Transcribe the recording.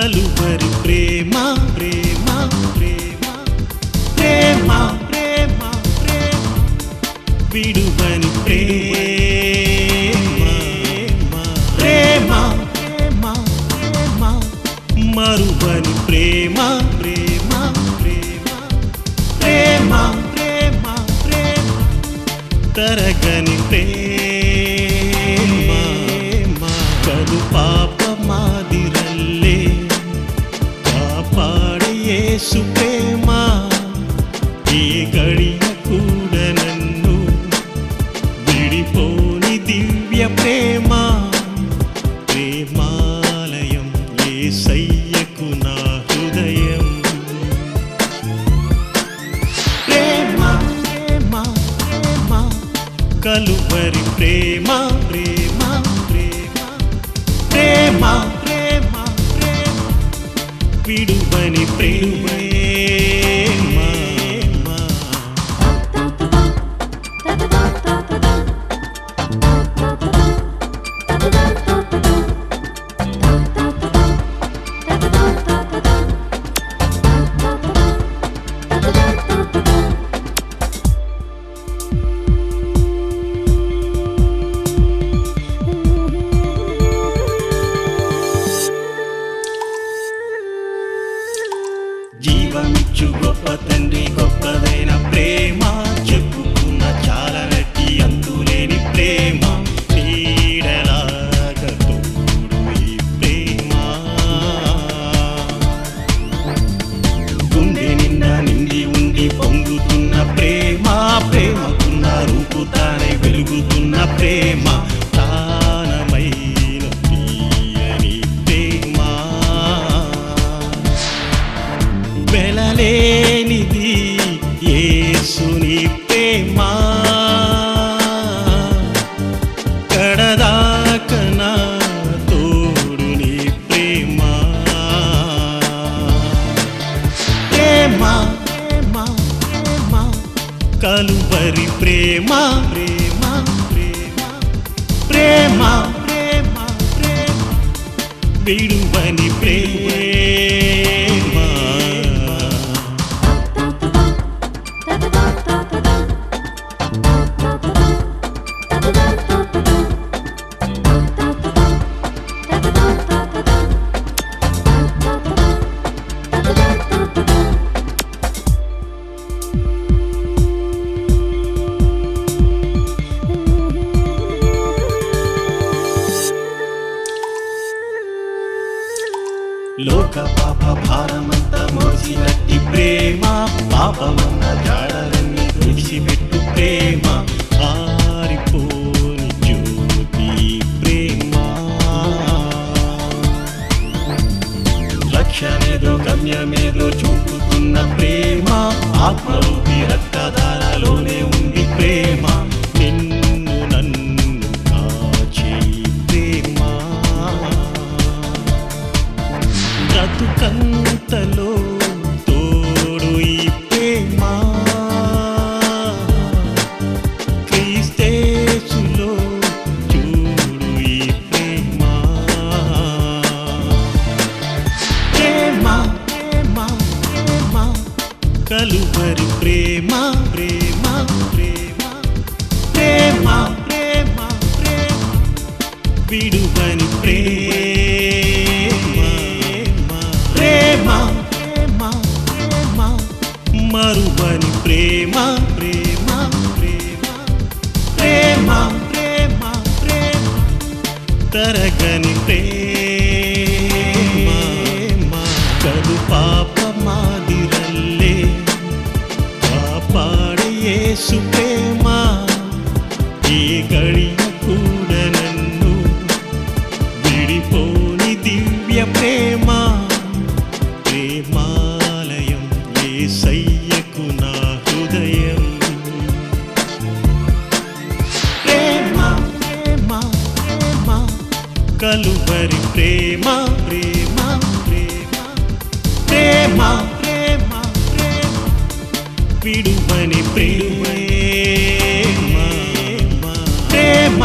కలువరి ప్రేమ ప్రేమ ప్రేమ ప్రేమ ప్రేమ ప్రేమ విడువని ప్రేమ ప్రేమ ప్రేమ ప్రేమ మరువని ప్రేమ ప్రేమ ప్రేమ ప్రేమ ప్రేమ ప్రేమ తరగని ప్రేమ కలు పాప మాదిరల్లే కాపాడే యేసు ప్రేమ ఏ గడియ కూడా నన్ను విడిపోని దివ్య ప్రేమ ప్రేమాలయం యేసయ్యకు నా హృదయం ప్రేమ ప్రేమ ప్రేమ కలువరి ప్రేమ ప్రేమ ప్రేమ ప్రేమ ప్రేమ ప్రేమ విడువని ప్రేమ జీవమిచ్చు గొప్ప తండ్రి గొప్పదైన ప్రేమ చెప్పుకున్న చాలనటి అంతులేని ప్రేమ నీడలాగా తోడు ఈ ప్రేమ గుండె నిండా నిండి ఉండి పొంగుతున్న ప్రేమ ప్రేమకున్న రూపు తానే వెలుగుతున్న ప్రేమ ప్రాణమైన తీయని ప్రేమ వెలలేనిది యేసుని ప్రేమ కడదాక నా తోడుని ప్రేమ ప్రేమ ప్రేమ ప్రేమ కలువరి ప్రేమ ప్రేమ ప్రేమ ప్రేమ ప్రేమ ప్రేమ విడువని ప్రేమ లోక పాప భారమంతా మోసినట్టి ప్రేమ పాపమన్న జాడలన్నీ విడిచిపెట్టు ప్రేమ ఆరిపోని జ్యోతి ప్రేమ లక్ష్యమేదో గమ్యమేదో చూపుతున్న ప్రేమ ఆత్మరూపి రక్తధారలోనే ఉంది ప్రేమ నిన్ను నన్ను కాచే ప్రేమ బ్రతుకంతలో తోడు ఈ ప్రేమ క్రీస్తేసులో చూడు ఈ ప్రేమ ప్రేమ ప్రేమ ప్రేమ కలువరి ప్రేమ ప్రేమ ప్రేమ ప్రేమ ప్రేమ ప్రేమ విడువని ప్రేమ ప్రేమ ప్రేమ ప్రేమ మరువని ప్రేమ ప్రేమ ప్రేమ ప్రేమ ప్రేమ ప్రేమ తరగని ప్రేమ కలు పాప మాదిరల్లే కాపాడే యేసు ప్రేమ ఏ గడియ కూడా నన్ను విడిపోని దివ్య ప్రేమ ప్రేమాలయం యేసయ్యకు నా హృదయం ప్రేమ ప్రేమ ప్రేమ కలువరి ప్రేమ ప్రేమ ప్రేమ ప్రేమ ప్రేమ ప్రేమ విడువని ప్రేమ ప్రేమ